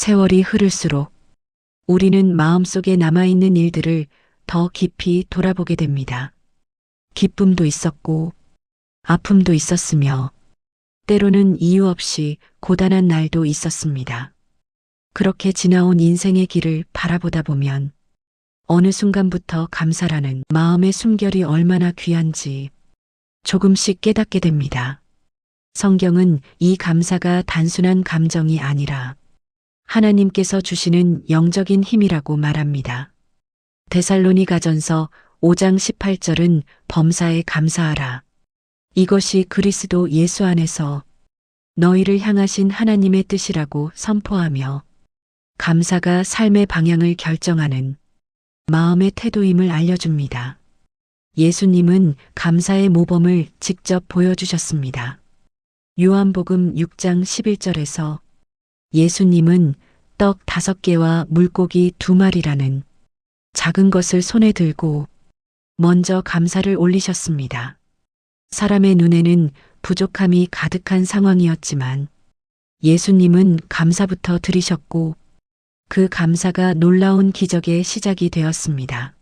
세월이 흐를수록 우리는 마음속에 남아있는 일들을 더 깊이 돌아보게 됩니다. 기쁨도 있었고 아픔도 있었으며 때로는 이유 없이 고단한 날도 있었습니다. 그렇게 지나온 인생의 길을 바라보다 보면 어느 순간부터 감사라는 마음의 숨결이 얼마나 귀한지 조금씩 깨닫게 됩니다. 성경은 이 감사가 단순한 감정이 아니라 하나님께서 주시는 영적인 힘이라고 말합니다. 데살로니가전서 5장 18절은 범사에 감사하라. 이것이 그리스도 예수 안에서 너희를 향하신 하나님의 뜻이라고 선포하며 감사가 삶의 방향을 결정하는 마음의 태도임을 알려줍니다. 예수님은 감사의 모범을 직접 보여주셨습니다. 요한복음 6장 11절에서 예수님은 떡 5개와 물고기 2마리라는 작은 것을 손에 들고 먼저 감사를 올리셨습니다. 사람의 눈에는 부족함이 가득한 상황이었지만 예수님은 감사부터 드리셨고 그 감사가 놀라운 기적의 시작이 되었습니다.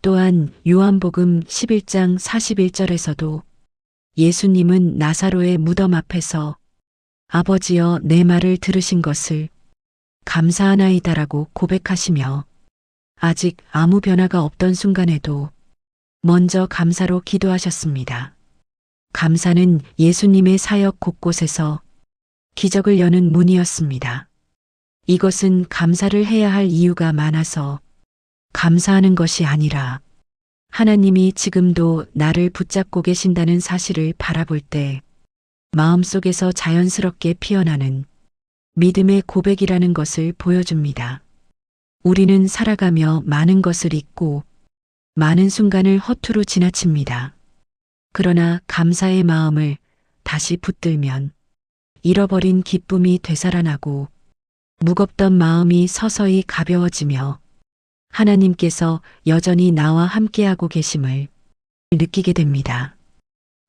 또한 요한복음 11장 41절에서도 예수님은 나사로의 무덤 앞에서 아버지여 내 말을 들으신 것을 감사하나이다라고 고백하시며 아직 아무 변화가 없던 순간에도 먼저 감사로 기도하셨습니다. 감사는 예수님의 사역 곳곳에서 기적을 여는 문이었습니다. 이것은 감사를 해야 할 이유가 많아서 감사하는 것이 아니라 하나님이 지금도 나를 붙잡고 계신다는 사실을 바라볼 때 마음속에서 자연스럽게 피어나는 믿음의 고백이라는 것을 보여줍니다. 우리는 살아가며 많은 것을 잊고 많은 순간을 허투루 지나칩니다. 그러나 감사의 마음을 다시 붙들면 잃어버린 기쁨이 되살아나고 무겁던 마음이 서서히 가벼워지며 하나님께서 여전히 나와 함께하고 계심을 느끼게 됩니다.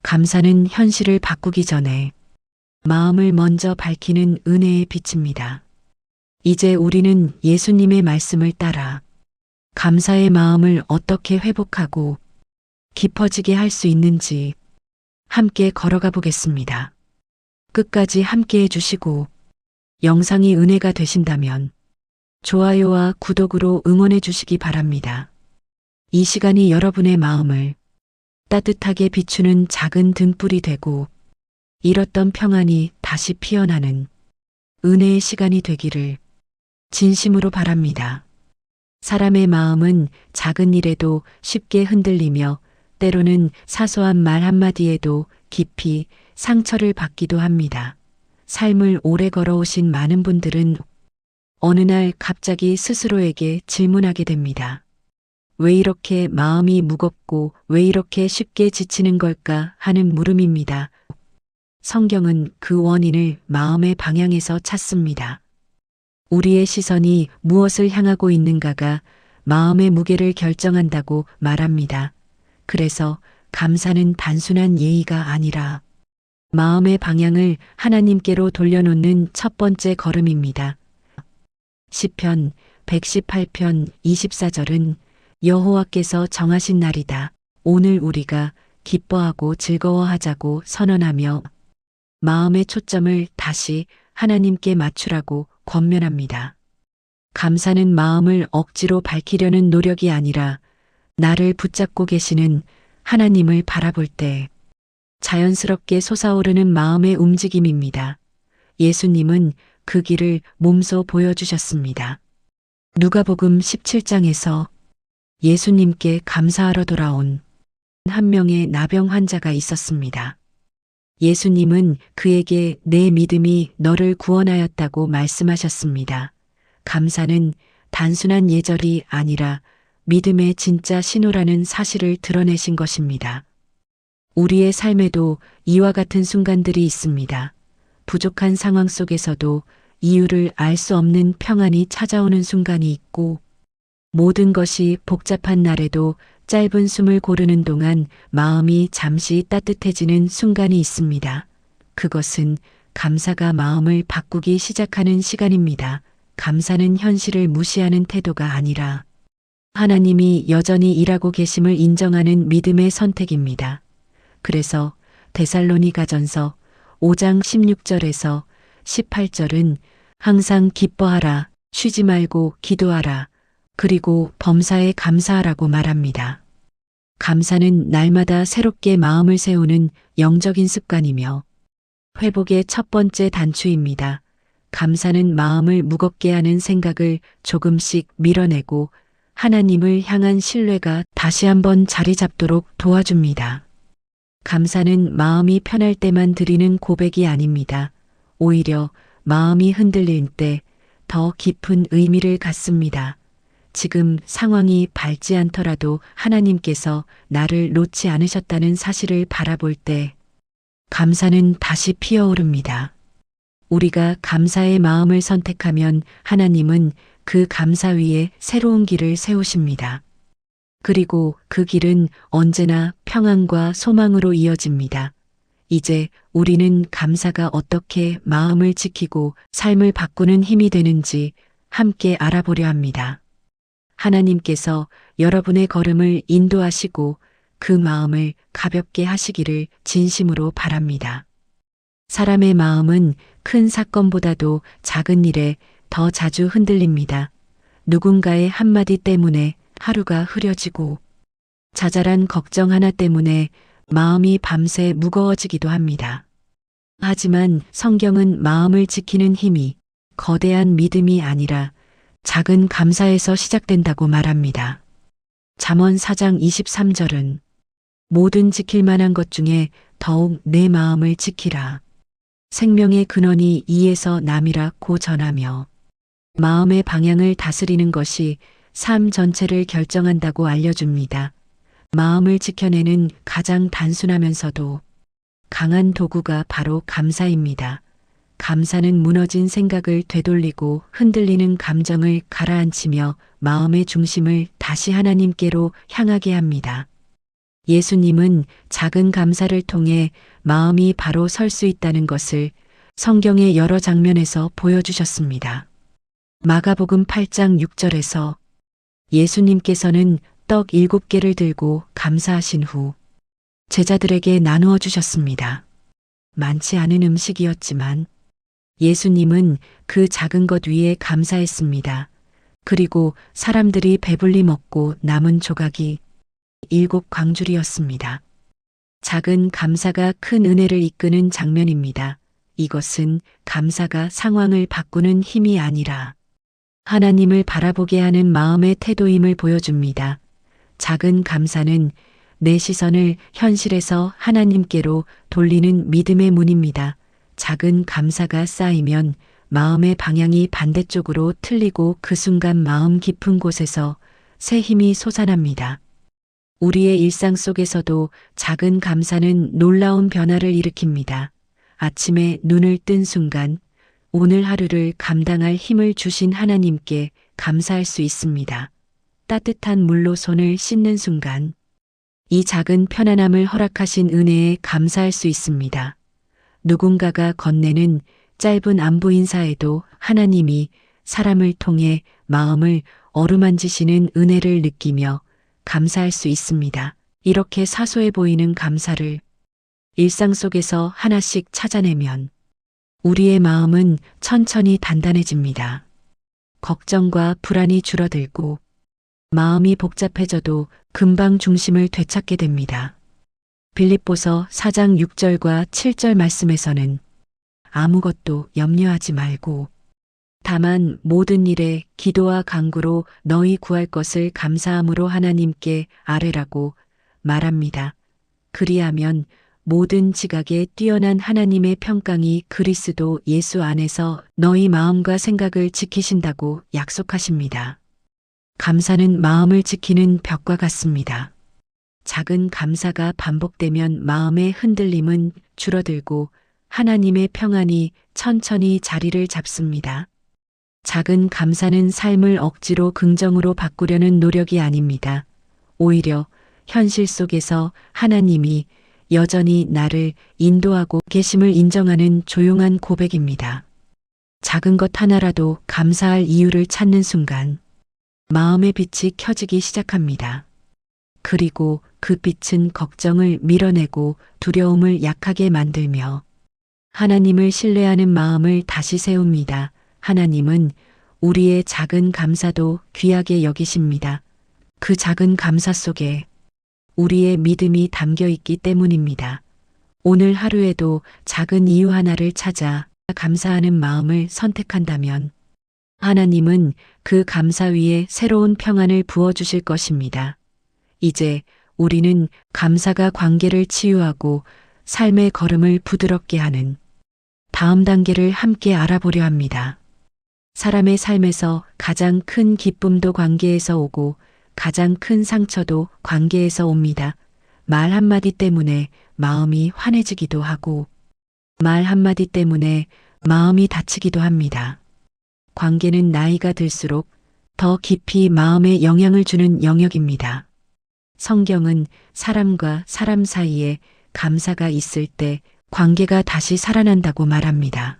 감사는 현실을 바꾸기 전에 마음을 먼저 밝히는 은혜의 빛입니다. 이제 우리는 예수님의 말씀을 따라 감사의 마음을 어떻게 회복하고 깊어지게 할 수 있는지 함께 걸어가 보겠습니다. 끝까지 함께 해주시고 영상이 은혜가 되신다면 좋아요와 구독으로 응원해 주시기 바랍니다. 이 시간이 여러분의 마음을 따뜻하게 비추는 작은 등불이 되고 잃었던 평안이 다시 피어나는 은혜의 시간이 되기를 진심으로 바랍니다. 사람의 마음은 작은 일에도 쉽게 흔들리며 때로는 사소한 말 한마디에도 깊이 상처를 받기도 합니다. 삶을 오래 걸어오신 많은 분들은 어느 날 갑자기 스스로에게 질문하게 됩니다. 왜 이렇게 마음이 무겁고 왜 이렇게 쉽게 지치는 걸까 하는 물음입니다. 성경은 그 원인을 마음의 방향에서 찾습니다. 우리의 시선이 무엇을 향하고 있는가가 마음의 무게를 결정한다고 말합니다. 그래서 감사는 단순한 예의가 아니라 마음의 방향을 하나님께로 돌려놓는 첫 번째 걸음입니다. 시편 118편 24절은 여호와께서 정하신 날이다. 오늘 우리가 기뻐하고 즐거워하자고 선언하며 마음의 초점을 다시 하나님께 맞추라고 권면합니다. 감사는 마음을 억지로 밝히려는 노력이 아니라 나를 붙잡고 계시는 하나님을 바라볼 때 자연스럽게 솟아오르는 마음의 움직임입니다. 예수님은 그 길을 몸소 보여주셨습니다. 누가복음 17장에서 예수님께 감사하러 돌아온 한 명의 나병 환자가 있었습니다. 예수님은 그에게 내 믿음이 너를 구원하였다고 말씀하셨습니다. 감사는 단순한 예절이 아니라 믿음의 진짜 신호라는 사실을 드러내신 것입니다. 우리의 삶에도 이와 같은 순간들이 있습니다. 부족한 상황 속에서도 이유를 알 수 없는 평안이 찾아오는 순간이 있고 모든 것이 복잡한 날에도 짧은 숨을 고르는 동안 마음이 잠시 따뜻해지는 순간이 있습니다. 그것은 감사가 마음을 바꾸기 시작하는 시간입니다. 감사는 현실을 무시하는 태도가 아니라 하나님이 여전히 일하고 계심을 인정하는 믿음의 선택입니다. 그래서 데살로니가전서 5장 16절에서 18절은 항상 기뻐하라, 쉬지 말고 기도하라, 그리고 범사에 감사하라고 말합니다. 감사는 날마다 새롭게 마음을 세우는 영적인 습관이며 회복의 첫 번째 단추입니다. 감사는 마음을 무겁게 하는 생각을 조금씩 밀어내고 하나님을 향한 신뢰가 다시 한번 자리 잡도록 도와줍니다. 감사는 마음이 편할 때만 드리는 고백이 아닙니다. 오히려 마음이 흔들릴 때 더 깊은 의미를 갖습니다. 지금 상황이 밝지 않더라도 하나님께서 나를 놓지 않으셨다는 사실을 바라볼 때 감사는 다시 피어오릅니다. 우리가 감사의 마음을 선택하면 하나님은 그 감사 위에 새로운 길을 세우십니다. 그리고 그 길은 언제나 평안과 소망으로 이어집니다. 이제 우리는 감사가 어떻게 마음을 지키고 삶을 바꾸는 힘이 되는지 함께 알아보려 합니다. 하나님께서 여러분의 걸음을 인도하시고 그 마음을 가볍게 하시기를 진심으로 바랍니다. 사람의 마음은 큰 사건보다도 작은 일에 더 자주 흔들립니다. 누군가의 한마디 때문에 하루가 흐려지고 자잘한 걱정 하나 때문에 마음이 밤새 무거워지기도 합니다. 하지만 성경은 마음을 지키는 힘이 거대한 믿음이 아니라 작은 감사에서 시작된다고 말합니다. 잠언 4장 23절은 모든 지킬 만한 것 중에 더욱 내 마음을 지키라. 생명의 근원이 이에서 남이라고 전하며 마음의 방향을 다스리는 것이 삶 전체를 결정한다고 알려줍니다. 마음을 지켜내는 가장 단순하면서도 강한 도구가 바로 감사입니다. 감사는 무너진 생각을 되돌리고 흔들리는 감정을 가라앉히며 마음의 중심을 다시 하나님께로 향하게 합니다. 예수님은 작은 감사를 통해 마음이 바로 설 수 있다는 것을 성경의 여러 장면에서 보여주셨습니다. 마가복음 8장 6절에서 예수님께서는 떡 7개를 들고 감사하신 후 제자들에게 나누어 주셨습니다. 많지 않은 음식이었지만 예수님은 그 작은 것 위에 감사했습니다. 그리고 사람들이 배불리 먹고 남은 조각이 7광줄이었습니다. 작은 감사가 큰 은혜를 이끄는 장면입니다. 이것은 감사가 상황을 바꾸는 힘이 아니라 하나님을 바라보게 하는 마음의 태도임을 보여줍니다. 작은 감사는 내 시선을 현실에서 하나님께로 돌리는 믿음의 문입니다. 작은 감사가 쌓이면 마음의 방향이 반대쪽으로 틀리고 그 순간 마음 깊은 곳에서 새 힘이 솟아납니다. 우리의 일상 속에서도 작은 감사는 놀라운 변화를 일으킵니다. 아침에 눈을 뜬 순간 오늘 하루를 감당할 힘을 주신 하나님께 감사할 수 있습니다. 따뜻한 물로 손을 씻는 순간 이 작은 편안함을 허락하신 은혜에 감사할 수 있습니다. 누군가가 건네는 짧은 안부 인사에도 하나님이 사람을 통해 마음을 어루만지시는 은혜를 느끼며 감사할 수 있습니다. 이렇게 사소해 보이는 감사를 일상 속에서 하나씩 찾아내면 우리의 마음은 천천히 단단해집니다. 걱정과 불안이 줄어들고 마음이 복잡해져도 금방 중심을 되찾게 됩니다. 빌립보서 4장 6절과 7절 말씀에서는 아무것도 염려하지 말고 다만 모든 일에 기도와 간구로 너희 구할 것을 감사함으로 하나님께 아뢰라고 말합니다. 그리하면 모든 지각에 뛰어난 하나님의 평강이 그리스도 예수 안에서 너희 마음과 생각을 지키신다고 약속하십니다. 감사는 마음을 지키는 벽과 같습니다. 작은 감사가 반복되면 마음의 흔들림은 줄어들고 하나님의 평안이 천천히 자리를 잡습니다. 작은 감사는 삶을 억지로 긍정으로 바꾸려는 노력이 아닙니다. 오히려 현실 속에서 하나님이 여전히 나를 인도하고 계심을 인정하는 조용한 고백입니다. 작은 것 하나라도 감사할 이유를 찾는 순간 마음의 빛이 켜지기 시작합니다. 그리고 그 빛은 걱정을 밀어내고 두려움을 약하게 만들며 하나님을 신뢰하는 마음을 다시 세웁니다. 하나님은 우리의 작은 감사도 귀하게 여기십니다. 그 작은 감사 속에 우리의 믿음이 담겨 있기 때문입니다. 오늘 하루에도 작은 이유 하나를 찾아 감사하는 마음을 선택한다면 하나님은 그 감사 위에 새로운 평안을 부어주실 것입니다. 이제 우리는 감사가 관계를 치유하고 삶의 걸음을 부드럽게 하는 다음 단계를 함께 알아보려 합니다. 사람의 삶에서 가장 큰 기쁨도 관계에서 오고 가장 큰 상처도 관계에서 옵니다. 말 한마디 때문에 마음이 환해지기도 하고 말 한마디 때문에 마음이 다치기도 합니다. 관계는 나이가 들수록 더 깊이 마음에 영향을 주는 영역입니다. 성경은 사람과 사람 사이에 감사가 있을 때 관계가 다시 살아난다고 말합니다.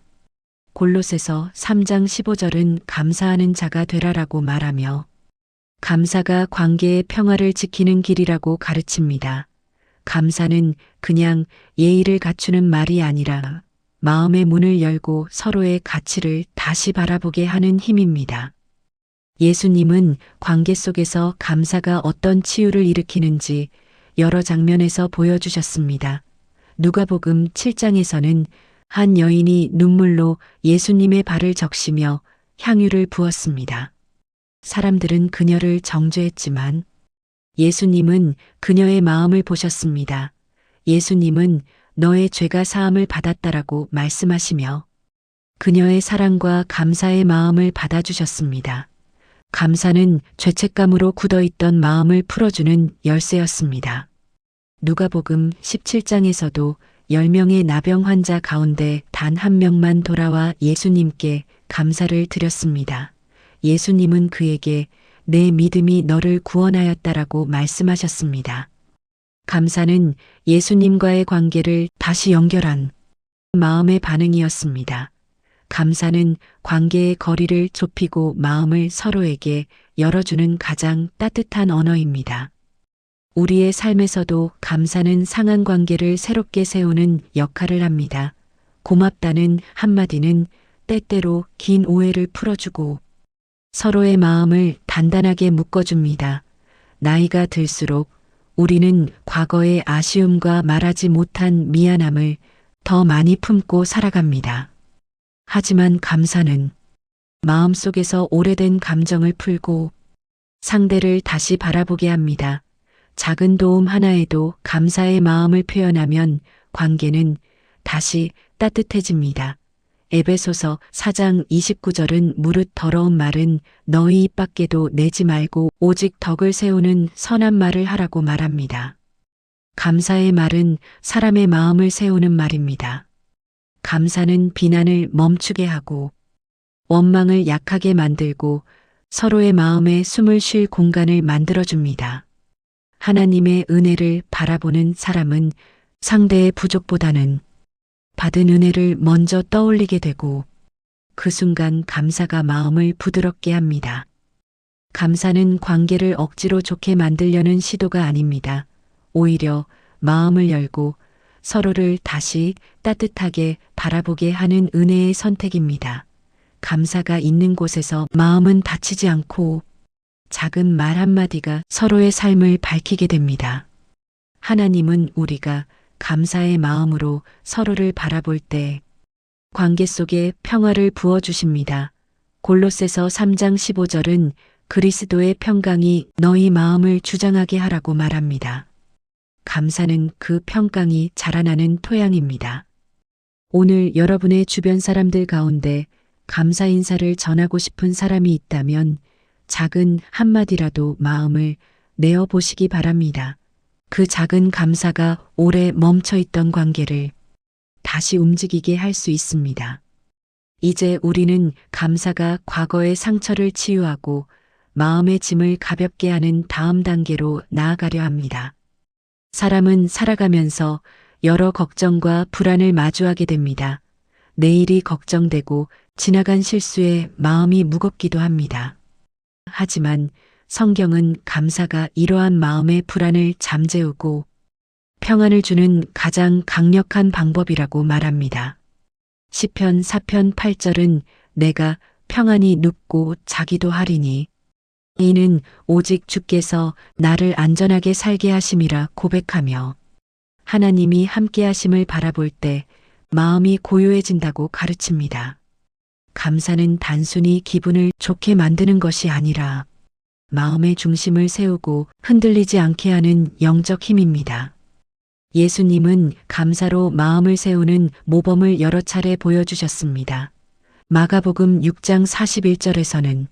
골로새서 3장 15절은 감사하는 자가 되라라고 말하며 감사가 관계의 평화를 지키는 길이라고 가르칩니다. 감사는 그냥 예의를 갖추는 말이 아니라 마음의 문을 열고 서로의 가치를 다시 바라보게 하는 힘입니다. 예수님은 관계 속에서 감사가 어떤 치유를 일으키는지 여러 장면에서 보여주셨습니다. 누가복음 7장에서는 한 여인이 눈물로 예수님의 발을 적시며 향유를 부었습니다. 사람들은 그녀를 정죄했지만 예수님은 그녀의 마음을 보셨습니다. 예수님은 너의 죄가 사함을 받았다라고 말씀하시며 그녀의 사랑과 감사의 마음을 받아주셨습니다. 감사는 죄책감으로 굳어있던 마음을 풀어주는 열쇠였습니다. 누가복음 17장에서도 10명의 나병 환자 가운데 단 한 명만 돌아와 예수님께 감사를 드렸습니다. 예수님은 그에게 내 믿음이 너를 구원하였다라고 말씀하셨습니다. 감사는 예수님과의 관계를 다시 연결한 마음의 반응이었습니다. 감사는 관계의 거리를 좁히고 마음을 서로에게 열어주는 가장 따뜻한 언어입니다. 우리의 삶에서도 감사는 상한 관계를 새롭게 세우는 역할을 합니다. 고맙다는 한마디는 때때로 긴 오해를 풀어주고 서로의 마음을 단단하게 묶어줍니다. 나이가 들수록 우리는 과거의 아쉬움과 말하지 못한 미안함을 더 많이 품고 살아갑니다. 하지만 감사는 마음속에서 오래된 감정을 풀고 상대를 다시 바라보게 합니다. 작은 도움 하나에도 감사의 마음을 표현하면 관계는 다시 따뜻해집니다. 에베소서 4장 29절은 무릇 더러운 말은 너희 입 밖에도 내지 말고 오직 덕을 세우는 선한 말을 하라고 말합니다. 감사의 말은 사람의 마음을 세우는 말입니다. 감사는 비난을 멈추게 하고 원망을 약하게 만들고 서로의 마음에 숨을 쉴 공간을 만들어줍니다. 하나님의 은혜를 바라보는 사람은 상대의 부족보다는 받은 은혜를 먼저 떠올리게 되고 그 순간 감사가 마음을 부드럽게 합니다. 감사는 관계를 억지로 좋게 만들려는 시도가 아닙니다. 오히려 마음을 열고 서로를 다시 따뜻하게 바라보게 하는 은혜의 선택입니다. 감사가 있는 곳에서 마음은 다치지 않고 작은 말 한마디가 서로의 삶을 밝히게 됩니다. 하나님은 우리가 감사의 마음으로 서로를 바라볼 때 관계 속에 평화를 부어주십니다. 골로새서 3장 15절은 그리스도의 평강이 너희 마음을 주장하게 하라고 말합니다. 감사는 그 평강이 자라나는 토양입니다. 오늘 여러분의 주변 사람들 가운데 감사 인사를 전하고 싶은 사람이 있다면 작은 한마디라도 마음을 내어 보시기 바랍니다. 그 작은 감사가 오래 멈춰있던 관계를 다시 움직이게 할 수 있습니다. 이제 우리는 감사가 과거의 상처를 치유하고 마음의 짐을 가볍게 하는 다음 단계로 나아가려 합니다. 사람은 살아가면서 여러 걱정과 불안을 마주하게 됩니다. 내일이 걱정되고 지나간 실수에 마음이 무겁기도 합니다. 하지만 성경은 감사가 이러한 마음의 불안을 잠재우고 평안을 주는 가장 강력한 방법이라고 말합니다. 시편 4편 8절은 내가 평안히 눕고 자기도 하리니 이는 오직 주께서 나를 안전하게 살게 하심이라 고백하며 하나님이 함께 하심을 바라볼 때 마음이 고요해진다고 가르칩니다. 감사는 단순히 기분을 좋게 만드는 것이 아니라 마음의 중심을 세우고 흔들리지 않게 하는 영적 힘입니다. 예수님은 감사로 마음을 세우는 모범을 여러 차례 보여주셨습니다. 마가복음 6장 41절에서는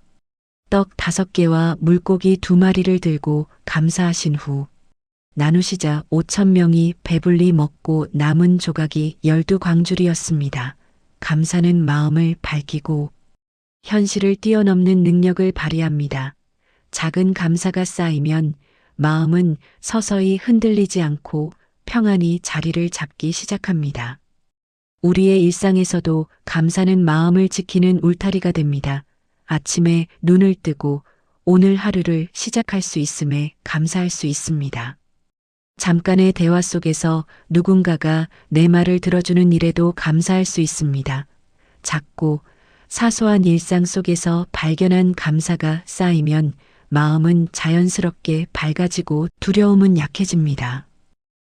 떡 5개와 물고기 2마리를 들고 감사하신 후 나누시자 5,000명이 배불리 먹고 남은 조각이 12광줄이었습니다. 감사는 마음을 밝히고 현실을 뛰어넘는 능력을 발휘합니다. 작은 감사가 쌓이면 마음은 서서히 흔들리지 않고 평안히 자리를 잡기 시작합니다. 우리의 일상에서도 감사는 마음을 지키는 울타리가 됩니다. 아침에 눈을 뜨고 오늘 하루를 시작할 수 있음에 감사할 수 있습니다. 잠깐의 대화 속에서 누군가가 내 말을 들어주는 일에도 감사할 수 있습니다. 작고 사소한 일상 속에서 발견한 감사가 쌓이면 마음은 자연스럽게 밝아지고 두려움은 약해집니다.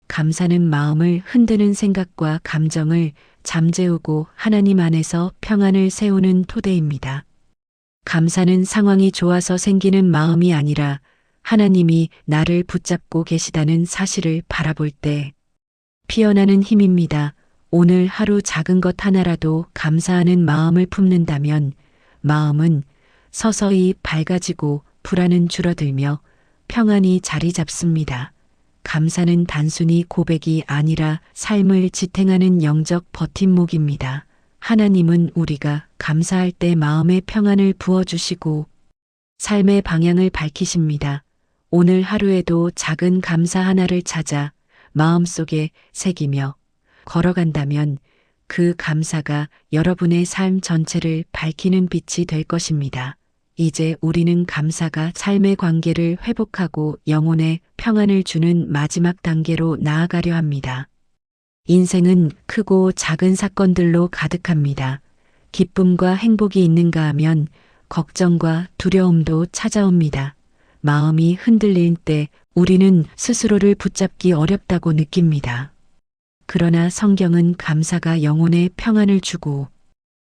감사는 마음을 흔드는 생각과 감정을 잠재우고 하나님 안에서 평안을 세우는 토대입니다. 감사는 상황이 좋아서 생기는 마음이 아니라 하나님이 나를 붙잡고 계시다는 사실을 바라볼 때 피어나는 힘입니다. 오늘 하루 작은 것 하나라도 감사하는 마음을 품는다면 마음은 서서히 밝아지고 불안은 줄어들며 평안이 자리 잡습니다. 감사는 단순히 고백이 아니라 삶을 지탱하는 영적 버팀목입니다. 하나님은 우리가 감사할 때 마음의 평안을 부어주시고 삶의 방향을 밝히십니다. 오늘 하루에도 작은 감사 하나를 찾아 마음속에 새기며 걸어간다면 그 감사가 여러분의 삶 전체를 밝히는 빛이 될 것입니다. 이제 우리는 감사가 삶의 관계를 회복하고 영혼에 평안을 주는 마지막 단계로 나아가려 합니다. 인생은 크고 작은 사건들로 가득합니다. 기쁨과 행복이 있는가 하면 걱정과 두려움도 찾아옵니다. 마음이 흔들릴 때 우리는 스스로를 붙잡기 어렵다고 느낍니다. 그러나 성경은 감사가 영혼에 평안을 주고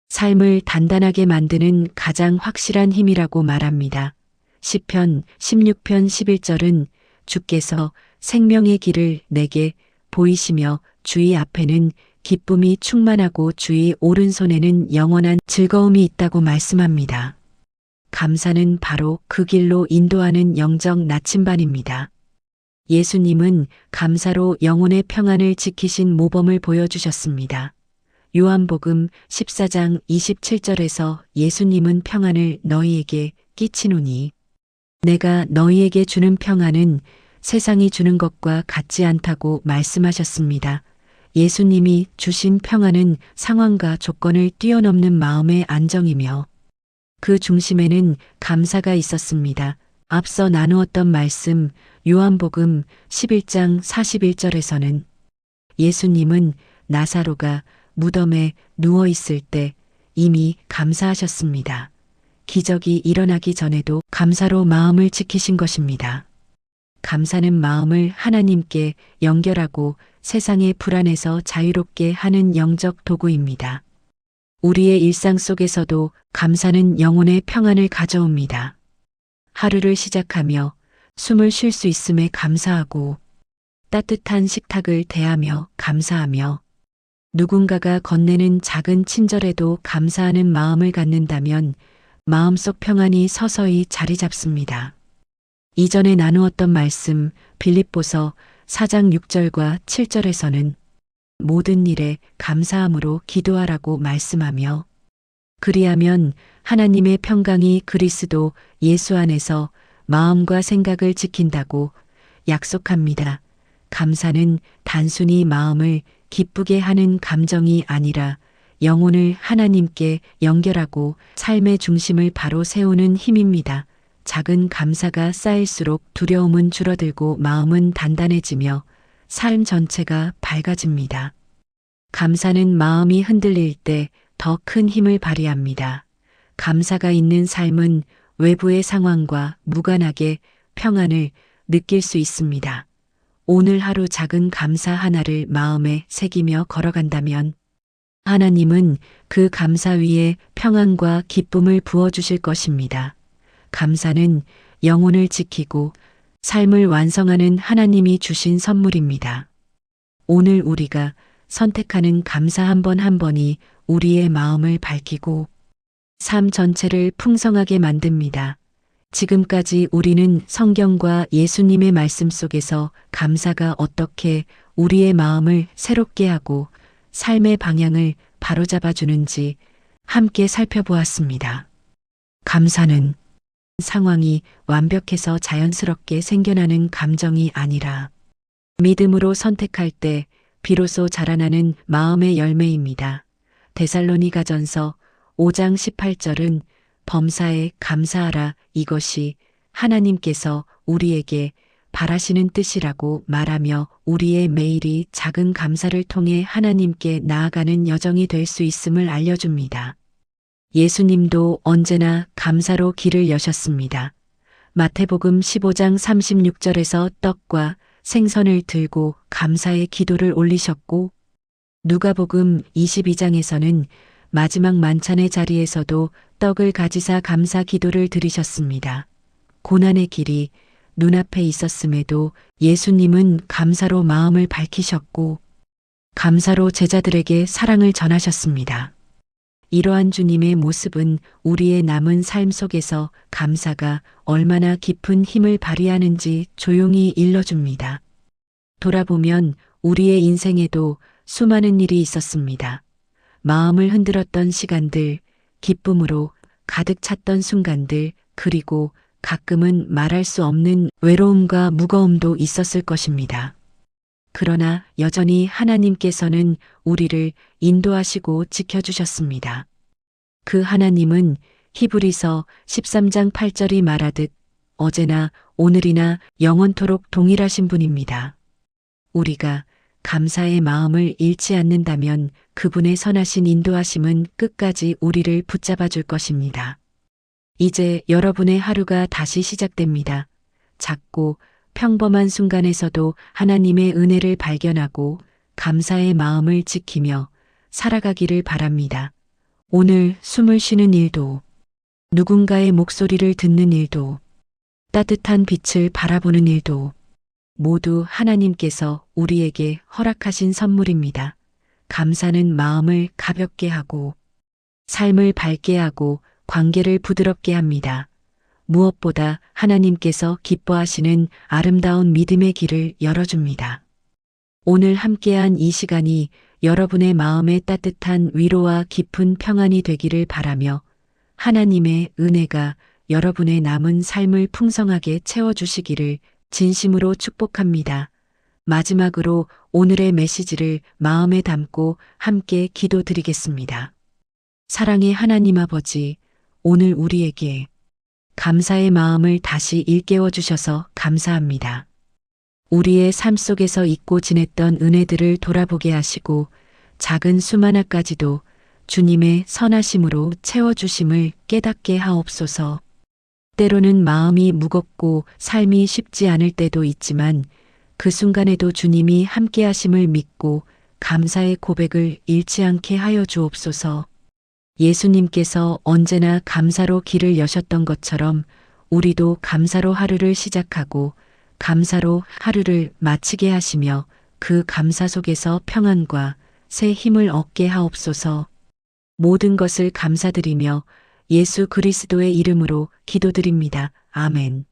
삶을 단단하게 만드는 가장 확실한 힘이라고 말합니다. 시편 16편 11절은 주께서 생명의 길을 내게 보이시며 주의 앞에는 기쁨이 충만하고 주의 오른손에는 영원한 즐거움이 있다고 말씀합니다. 감사는 바로 그 길로 인도하는 영적 나침반입니다. 예수님은 감사로 영혼의 평안을 지키신 모범을 보여주셨습니다. 요한복음 14장 27절에서 예수님은 평안을 너희에게 끼치노니 내가 너희에게 주는 평안은 세상이 주는 것과 같지 않다고 말씀하셨습니다. 예수님이 주신 평안은 상황과 조건을 뛰어넘는 마음의 안정이며 그 중심에는 감사가 있었습니다. 앞서 나누었던 말씀 요한복음 11장 41절에서는 예수님은 나사로가 무덤에 누워 있을 때 이미 감사하셨습니다. 기적이 일어나기 전에도 감사로 마음을 지키신 것입니다. 감사는 마음을 하나님께 연결하고 세상의 불안에서 자유롭게 하는 영적 도구입니다. 우리의 일상 속에서도 감사는 영혼의 평안을 가져옵니다. 하루를 시작하며 숨을 쉴 수 있음에 감사하고 따뜻한 식탁을 대하며 감사하며 누군가가 건네는 작은 친절에도 감사하는 마음을 갖는다면 마음속 평안이 서서히 자리 잡습니다. 이전에 나누었던 말씀 빌립보서 4장 6절과 7절에서는 모든 일에 감사함으로 기도하라고 말씀하며 그리하면 하나님의 평강이 그리스도 예수 안에서 마음과 생각을 지킨다고 약속합니다. 감사는 단순히 마음을 기쁘게 하는 감정이 아니라 영혼을 하나님께 연결하고 삶의 중심을 바로 세우는 힘입니다. 작은 감사가 쌓일수록 두려움은 줄어들고 마음은 단단해지며 삶 전체가 밝아집니다. 감사는 마음이 흔들릴 때 더 큰 힘을 발휘합니다. 감사가 있는 삶은 외부의 상황과 무관하게 평안을 느낄 수 있습니다. 오늘 하루 작은 감사 하나를 마음에 새기며 걸어간다면 하나님은 그 감사 위에 평안과 기쁨을 부어주실 것입니다. 감사는 영혼을 지키고 삶을 완성하는 하나님이 주신 선물입니다. 오늘 우리가 선택하는 감사 한 번 한 번이 우리의 마음을 밝히고 삶 전체를 풍성하게 만듭니다. 지금까지 우리는 성경과 예수님의 말씀 속에서 감사가 어떻게 우리의 마음을 새롭게 하고 삶의 방향을 바로잡아 주는지 함께 살펴보았습니다. 감사는 상황이 완벽해서 자연스럽게 생겨나는 감정이 아니라 믿음으로 선택할 때 비로소 자라나는 마음의 열매입니다. 데살로니가전서 5장 18절은 범사에 감사하라, 이것이 하나님께서 우리에게 바라시는 뜻이라고 말하며 우리의 매일이 작은 감사를 통해 하나님께 나아가는 여정이 될 수 있음을 알려줍니다. 예수님도 언제나 감사로 길을 여셨습니다. 마태복음 15장 36절에서 떡과 생선을 들고 감사의 기도를 올리셨고, 누가복음 22장에서는 마지막 만찬의 자리에서도 떡을 가지사 감사 기도를 드리셨습니다. 고난의 길이 눈앞에 있었음에도 예수님은 감사로 마음을 밝히셨고 감사로 제자들에게 사랑을 전하셨습니다. 이러한 주님의 모습은 우리의 남은 삶 속에서 감사가 얼마나 깊은 힘을 발휘하는지 조용히 일러줍니다. 돌아보면 우리의 인생에도 수많은 일이 있었습니다. 마음을 흔들었던 시간들, 기쁨으로 가득 찼던 순간들, 그리고 가끔은 말할 수 없는 외로움과 무거움도 있었을 것입니다. 그러나 여전히 하나님께서는 우리를 인도하시고 지켜주셨습니다. 그 하나님은 히브리서 13장 8절이 말하듯 어제나 오늘이나 영원토록 동일하신 분입니다. 우리가 감사의 마음을 잃지 않는다면 그분의 선하신 인도하심은 끝까지 우리를 붙잡아 줄 것입니다. 이제 여러분의 하루가 다시 시작됩니다. 작고 평범한 순간에서도 하나님의 은혜를 발견하고 감사의 마음을 지키며 살아가기를 바랍니다. 오늘 숨을 쉬는 일도, 누군가의 목소리를 듣는 일도, 따뜻한 빛을 바라보는 일도 모두 하나님께서 우리에게 허락하신 선물입니다. 감사는 마음을 가볍게 하고 삶을 밝게 하고 관계를 부드럽게 합니다. 무엇보다 하나님께서 기뻐하시는 아름다운 믿음의 길을 열어줍니다. 오늘 함께한 이 시간이 여러분의 마음에 따뜻한 위로와 깊은 평안이 되기를 바라며 하나님의 은혜가 여러분의 남은 삶을 풍성하게 채워주시기를 진심으로 축복합니다. 마지막으로 오늘의 메시지를 마음에 담고 함께 기도드리겠습니다. 사랑의 하나님 아버지, 오늘 우리에게 감사의 마음을 다시 일깨워 주셔서 감사합니다. 우리의 삶 속에서 잊고 지냈던 은혜들을 돌아보게 하시고 작은 수많아까지도 주님의 선하심으로 채워주심을 깨닫게 하옵소서. 때로는 마음이 무겁고 삶이 쉽지 않을 때도 있지만 그 순간에도 주님이 함께 하심을 믿고 감사의 고백을 잃지 않게 하여 주옵소서. 예수님께서 언제나 감사로 길을 여셨던 것처럼 우리도 감사로 하루를 시작하고 감사로 하루를 마치게 하시며 그 감사 속에서 평안과 새 힘을 얻게 하옵소서. 모든 것을 감사드리며 예수 그리스도의 이름으로 기도드립니다. 아멘.